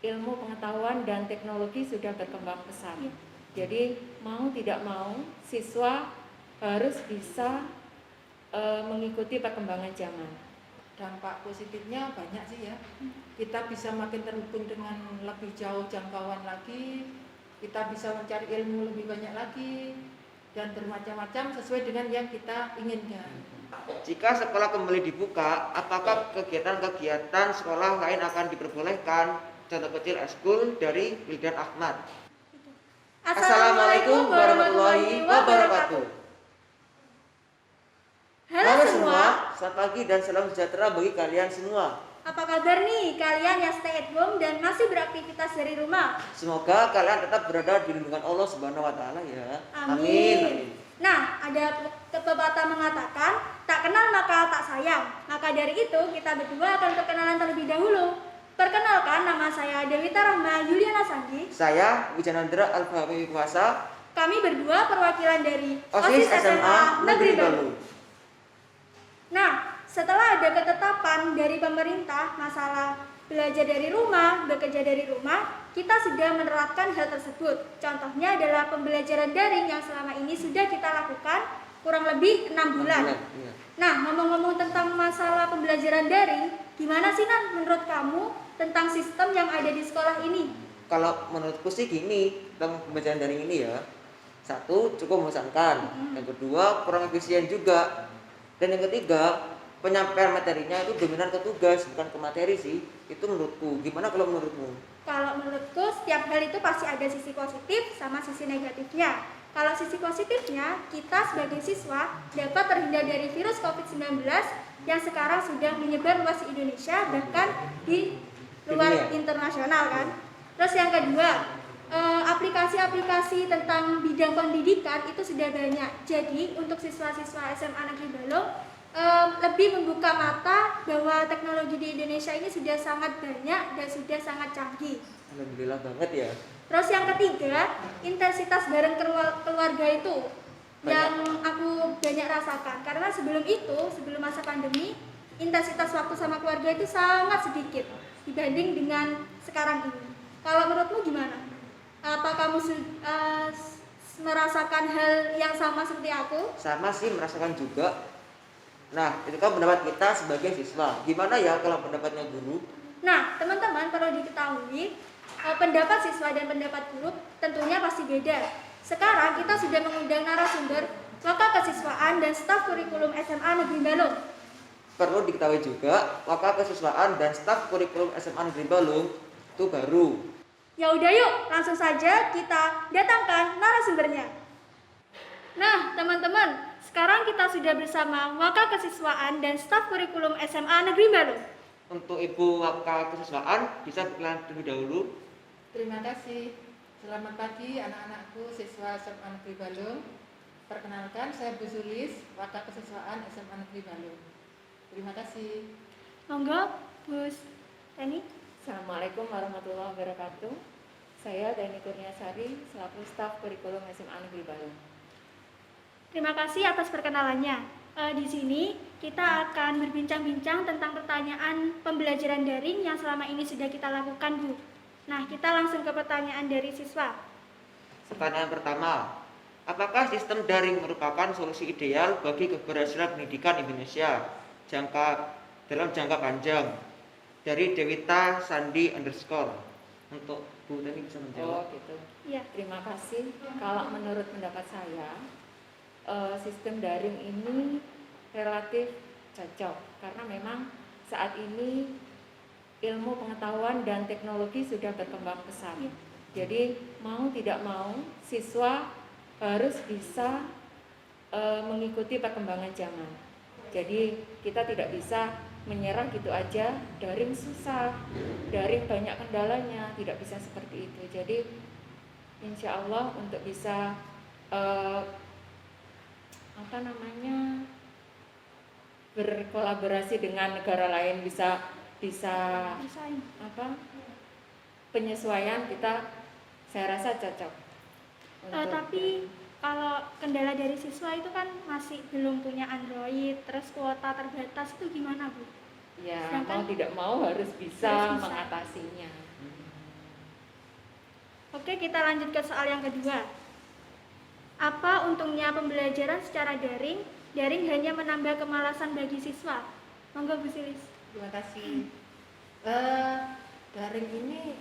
ilmu pengetahuan dan teknologi sudah berkembang pesat. Jadi mau tidak mau siswa harus bisa mengikuti perkembangan zaman. Dampak positifnya banyak sih ya. Kita bisa makin terhubung dengan lebih jauh jangkauan lagi, kita bisa mencari ilmu lebih banyak lagi, dan bermacam-macam sesuai dengan yang kita inginkan. Jika sekolah kembali dibuka, apakah kegiatan-kegiatan sekolah lain akan diperbolehkan? Contoh kecil ekskul dari Wildan Ahmad. Assalamualaikum warahmatullahi wabarakatuh. Halo semua, selamat pagi dan salam sejahtera bagi kalian semua. apa kabar nih kalian yang stay at home dan masih beraktivitas dari rumah? Semoga kalian tetap berada di lindungan Allah Subhanahu wa taala ya. Amin. Nah, ada pepatah mengatakan, tak kenal maka tak sayang. Maka dari itu, kita berdua akan perkenalan terlebih dahulu. Perkenalkan, nama saya Dewita Rahma Yuliana Sandi. Saya Wijanandra Al-Fahmi Kuasa. Kami berdua perwakilan dari OSIS SMA Negeri Balu. Nah, setelah ada ketetapan dari pemerintah masalah belajar dari rumah, bekerja dari rumah, kita sudah menerapkan hal tersebut. Contohnya adalah pembelajaran daring yang selama ini sudah kita lakukan kurang lebih 6 bulan. Iya. Nah, ngomong-ngomong tentang masalah pembelajaran daring, gimana sih Nan menurut kamu tentang sistem yang ada di sekolah ini? Kalau menurutku sih gini, tentang pembelajaran daring ini ya. Satu, cukup membosankan. Yang kedua, kurang efisien juga. Dan yang ketiga, penyampaian materinya itu dominan ke tugas, bukan ke materi sih. Itu menurutku. Gimana kalau menurutmu? Kalau menurutku, setiap hal itu pasti ada sisi positif sama sisi negatifnya. Kalau sisi positifnya, kita sebagai siswa dapat terhindar dari virus COVID-19 yang sekarang sudah menyebar luas di Indonesia, bahkan di luar internasional kan. Terus yang kedua, aplikasi-aplikasi tentang bidang pendidikan itu sudah banyak. Jadi untuk siswa-siswa SMA Negeri Balong lebih membuka mata bahwa teknologi di Indonesia ini sudah sangat banyak dan sudah sangat canggih. Alhamdulillah banget ya. Terus yang ketiga, intensitas bareng keluarga itu yang aku banyak rasakan. Karena sebelum itu, sebelum masa pandemi, intensitas waktu sama keluarga itu sangat sedikit dibanding dengan sekarang ini. Kalau menurutmu gimana? Apa kamu merasakan hal yang sama seperti aku? Sama sih, merasakan juga. Nah, itu kan pendapat kita sebagai siswa. Gimana ya kalau pendapatnya guru? Nah, teman-teman perlu diketahui, pendapat siswa dan pendapat guru tentunya pasti beda. Sekarang kita sudah mengundang narasumber Wakil Kesiswaan dan Staf Kurikulum SMA Negeri Balung. Perlu diketahui juga, Wakil Kesiswaan dan Staf Kurikulum SMA Negeri Balung itu baru. Ya udah yuk, langsung saja kita datangkan narasumbernya. Nah, teman-teman, sekarang kita sudah bersama Wakil Kesiswaan dan Staf Kurikulum SMA Negeri Balung. Untuk Ibu Wakil Kesiswaan, bisa berkenalan terlebih dahulu. Terima kasih. Selamat pagi anak-anakku siswa SMA Negeri Balung. Perkenalkan, saya Bu Zulis, Wakil Kesiswaan SMA Negeri Balung. Terima kasih. Monggo, Bu Teni. Assalamualaikum warahmatullahi wabarakatuh. Saya Dani Kurniasari selaku staf kurikulum SMA Negeri Balung. Terima kasih atas perkenalannya. Di sini kita akan berbincang-bincang tentang pertanyaan pembelajaran daring yang selama ini sudah kita lakukan, Bu. Nah, kita langsung ke pertanyaan dari siswa. Pertanyaan pertama, apakah sistem daring merupakan solusi ideal bagi keberhasilan pendidikan Indonesia dalam jangka panjang? Dari Dewita Sandi _ Untuk Bu Teni bisa menjawab. Oh gitu. Iya. Terima kasih. Kalau menurut pendapat saya, sistem daring ini relatif cocok karena memang saat ini ilmu pengetahuan dan teknologi sudah berkembang pesat. Iya. Jadi mau tidak mau siswa harus bisa mengikuti perkembangan zaman. Jadi kita tidak bisa menyerah gitu aja, daring susah, daring banyak kendalanya, tidak bisa seperti itu. Jadi insya Allah untuk bisa berkolaborasi dengan negara lain bisa penyesuaian kita, saya rasa cocok. Tapi kalau kendala dari siswa itu kan masih belum punya Android, terus kuota terbatas, itu gimana, Bu? Ya, Sedangkan mau tidak mau harus bisa mengatasinya. Oke, kita lanjut ke soal yang kedua. Apa untungnya pembelajaran secara daring? Daring hanya menambah kemalasan bagi siswa. Monggo Bu Silis. Terima kasih. Daring ini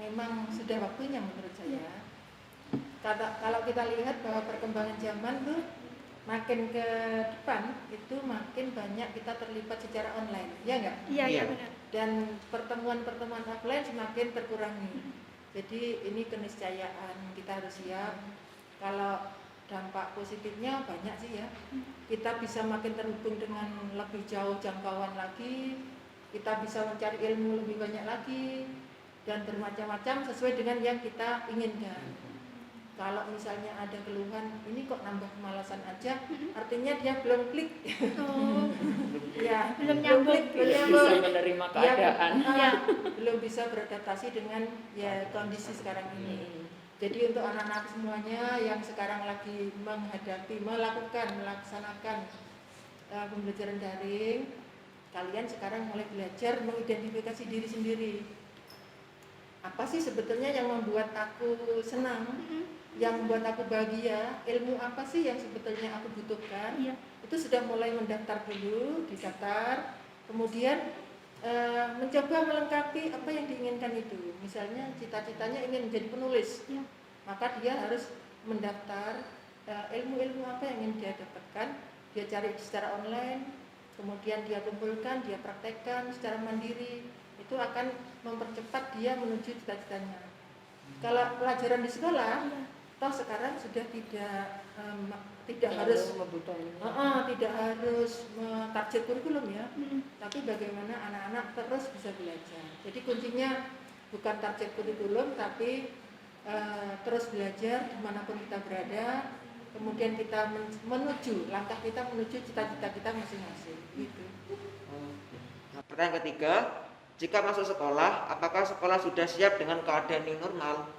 memang sudah waktunya menurut saya. Kalau kita lihat bahwa perkembangan zaman tuh makin ke depan itu makin banyak kita terlibat secara online, ya enggak? Iya, Iya. benar. Dan pertemuan-pertemuan offline semakin terkurangi. Jadi ini keniscayaan kita harus siap. Kalau dampak positifnya banyak sih ya. Kita bisa makin terhubung dengan lebih jauh jangkauan lagi. Kita bisa mencari ilmu lebih banyak lagi dan bermacam-macam sesuai dengan yang kita inginkan. Kalau misalnya ada keluhan, ini kok nambah kemalasan aja, artinya dia belum klik. Oh, Ya, Belum nyambung. klik, belum Tidak nyambung. bisa menerima Ya, keadaan. belum bisa beradaptasi dengan ya kondisi sekarang ini. Jadi untuk anak-anak semuanya yang sekarang lagi melaksanakan pembelajaran daring, kalian sekarang mulai belajar mengidentifikasi diri sendiri. Apa sih sebetulnya yang membuat aku senang, yang membuat aku bahagia, ilmu apa sih yang sebetulnya aku butuhkan? Iya. Itu sudah mulai mendaftar dulu, didaftar, kemudian mencoba melengkapi apa yang diinginkan itu. Misalnya cita-citanya ingin menjadi penulis, Iya. maka dia harus mendaftar ilmu-ilmu apa yang ingin dia dapatkan, dia cari secara online, kemudian dia kumpulkan, dia praktekkan secara mandiri, itu akan mempercepat dia menuju cita-citanya. Kalau pelajaran di sekolah, toh sekarang sudah tidak harus tidak harus target kurikulum ya, tapi bagaimana anak-anak terus bisa belajar. Jadi kuncinya bukan target kurikulum, tapi terus belajar dimanapun kita berada, kemudian kita langkah kita menuju cita-cita kita masing-masing. Gitu. Nah, pertanyaan ketiga, jika masuk sekolah, apakah sekolah sudah siap dengan keadaan new normal?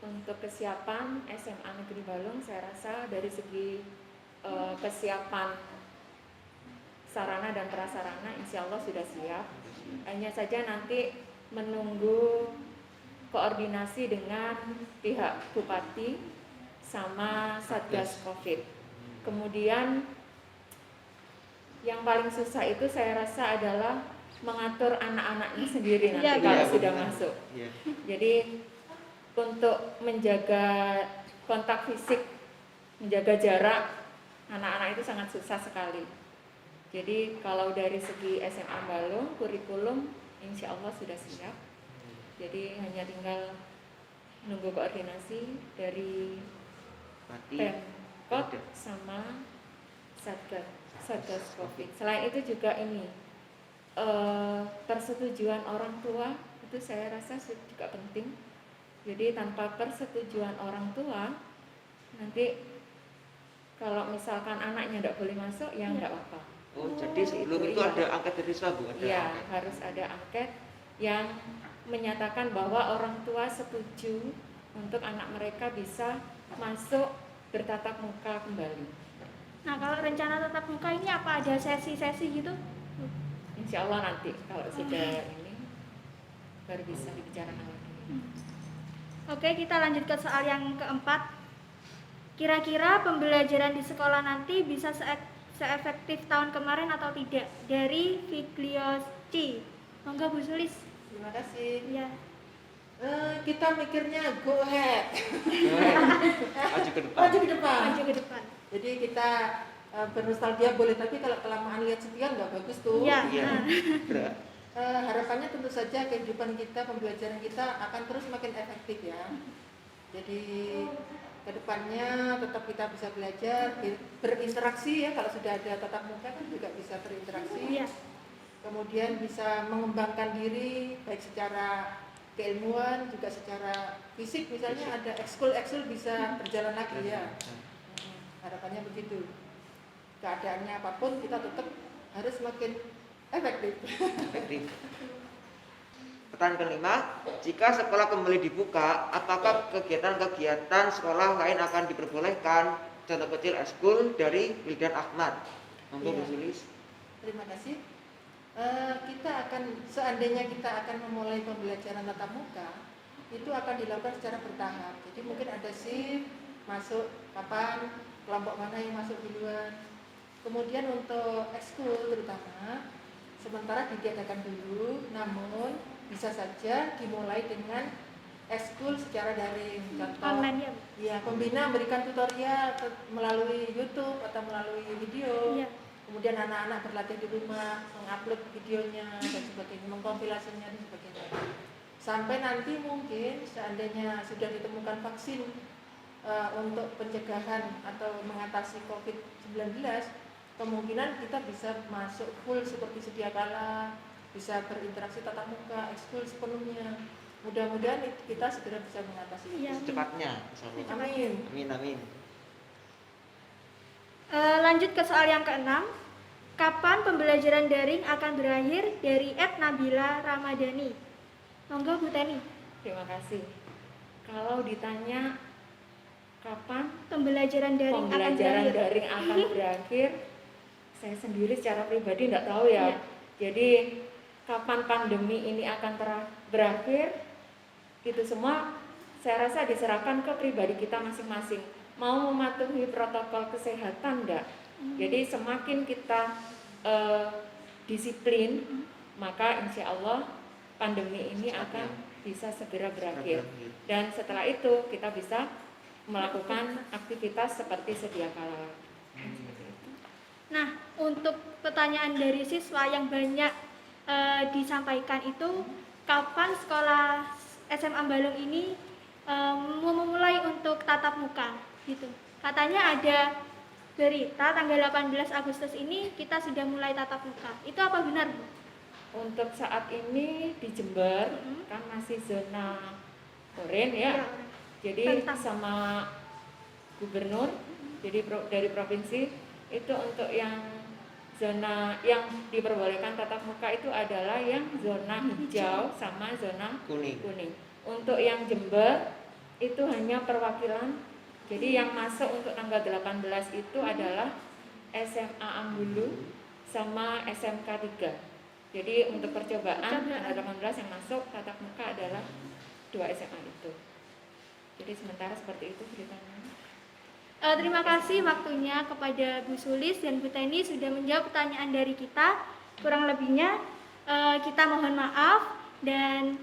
Untuk kesiapan SMA Negeri Balung, saya rasa dari segi kesiapan sarana dan prasarana insya Allah sudah siap. Hanya saja nanti menunggu koordinasi dengan pihak Bupati sama Satgas Covid. Kemudian yang paling susah itu saya rasa adalah mengatur anak-anaknya sendiri nanti Iya, kalau iya, sudah benar. masuk. Iya. Jadi untuk menjaga kontak fisik, menjaga jarak, anak-anak itu sangat susah sekali. Jadi kalau dari segi SMA Balung, kurikulum insya Allah sudah siap. Jadi hanya tinggal nunggu koordinasi dari Berarti Pemkot sama Satgas Covid. Selain itu juga ini persetujuan orang tua itu saya rasa juga penting. Jadi tanpa persetujuan orang tua nanti kalau misalkan anaknya tidak boleh masuk ya nggak apa-apa. oh, jadi sebelum itu Iya. ada angket dari siswa, Bu? Ada Iya, angket. harus ada angket yang menyatakan bahwa orang tua setuju untuk anak mereka bisa masuk bertatap muka kembali. Nah, kalau rencana tatap muka ini apa ada sesi-sesi gitu? Insya Allah nanti kalau sudah ini baru bisa dibicarakan lagi. Oke, kita lanjut ke soal yang keempat. Kira-kira pembelajaran di sekolah nanti bisa seefektif tahun kemarin atau tidak? Dari Figlioci. Monggo Bu Sulis. Terima kasih. Iya. Kita mikirnya go ahead, Maju ke depan. maju ke depan. Maju ke depan. Jadi kita bernostalgia boleh, tapi kalau kelamaan lihat sekian nggak bagus tuh. Iya. Iya. Nah. Berat. Harapannya tentu saja kehidupan kita, pembelajaran kita akan terus makin efektif ya. Jadi kedepannya tetap kita bisa belajar, berinteraksi ya, kalau sudah ada tatap muka kan juga bisa berinteraksi. Iya. Kemudian bisa mengembangkan diri baik secara keilmuan juga secara fisik, misalnya ada ekskul bisa berjalan lagi ya. Harapannya begitu. Keadaannya apapun kita tetap harus makin efektif. Efektif. Pertanyaan kelima, jika sekolah kembali dibuka, apakah kegiatan-kegiatan sekolah lain akan diperbolehkan? Contoh kecil ekskul dari Wildan Ahmad. Monggo Bu Iya. Sulis. Terima kasih. Seandainya kita akan memulai pembelajaran tatap muka, itu akan dilakukan secara bertahap. Jadi mungkin ada shift, masuk kapan, kelompok mana yang masuk duluan. Kemudian untuk ekskul terutama, sementara ditiadakan dulu, namun bisa saja dimulai dengan ekskul secara daring. Contoh, Online ya, Bu? ya, pembina memberikan tutorial melalui YouTube atau melalui video. Iya. Kemudian anak-anak berlatih di rumah, mengupload videonya dan sebagainya, mengkompilasinya dan sebagainya. Sampai nanti mungkin seandainya sudah ditemukan vaksin untuk pencegahan atau mengatasi COVID-19, kemungkinan kita bisa masuk full seperti sedia kala, bisa berinteraksi tatap muka, ekskul sepenuhnya. Mudah-mudahan kita segera bisa mengatasi itu. Iya. Secepatnya, insyaallah. Amin. Amin, amin. Lanjut ke soal yang keenam. Kapan pembelajaran daring akan berakhir? Dari @Nabila Ramadhani. Monggo Bu Teni. Terima kasih. Kalau ditanya kapan Pembelajaran daring akan pembelajaran berakhir. daring akan berakhir, saya sendiri secara pribadi tidak tahu ya. Iya. Jadi kapan pandemi ini akan berakhir, itu semua saya rasa diserahkan ke pribadi kita masing-masing. Mau mematuhi protokol kesehatan enggak? Jadi semakin kita disiplin, maka insya Allah pandemi ini akan bisa segera berakhir. Dan setelah itu kita bisa melakukan aktivitas seperti sedia kala. Nah, untuk pertanyaan dari siswa yang banyak disampaikan itu, kapan sekolah SMA Balong ini mau memulai untuk tatap muka gitu. Katanya ada berita tanggal 18 Agustus ini kita sudah mulai tatap muka. Itu apa benar, Bu? Untuk saat ini di Jember kan masih zona oranye ya. Iya. Jadi Rentang. sama gubernur, jadi dari provinsi itu untuk yang zona yang diperbolehkan tatap muka itu adalah yang zona hijau sama zona Kuning. kuning. Untuk yang Jember itu hanya perwakilan. Jadi yang masuk untuk tanggal 18 itu adalah SMA Ambulu sama SMK 3. Jadi untuk percobaan tanggal 18 yang masuk tatap muka adalah 2 SMA itu. Jadi sementara seperti itu ceritanya. Terima kasih waktunya kepada Bu Sulis dan Bu Teni sudah menjawab pertanyaan dari kita. Kurang lebihnya kita mohon maaf dan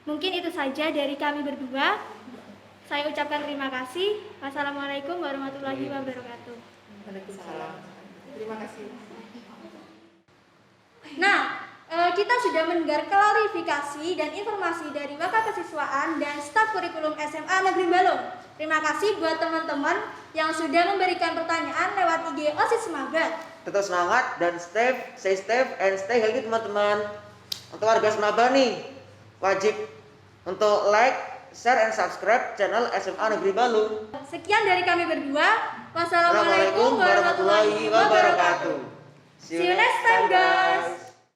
mungkin itu saja dari kami berdua. Saya ucapkan terima kasih. Wassalamualaikum warahmatullahi wabarakatuh. Waalaikumsalam. Terima kasih. Nah, kita sudah mendengar klarifikasi dan informasi dari Wakil Kesiswaan dan staf kurikulum SMA Negeri Balong. Terima kasih buat teman-teman yang sudah memberikan pertanyaan lewat IG OSIS Semangat. Tetap semangat dan stay safe and stay healthy teman-teman. Untuk warga Semaba nih, wajib untuk like, share and subscribe channel SMA Negeri Balong. Sekian dari kami berdua. Assalamualaikum warahmatullahi wabarakatuh. See you next time, guys.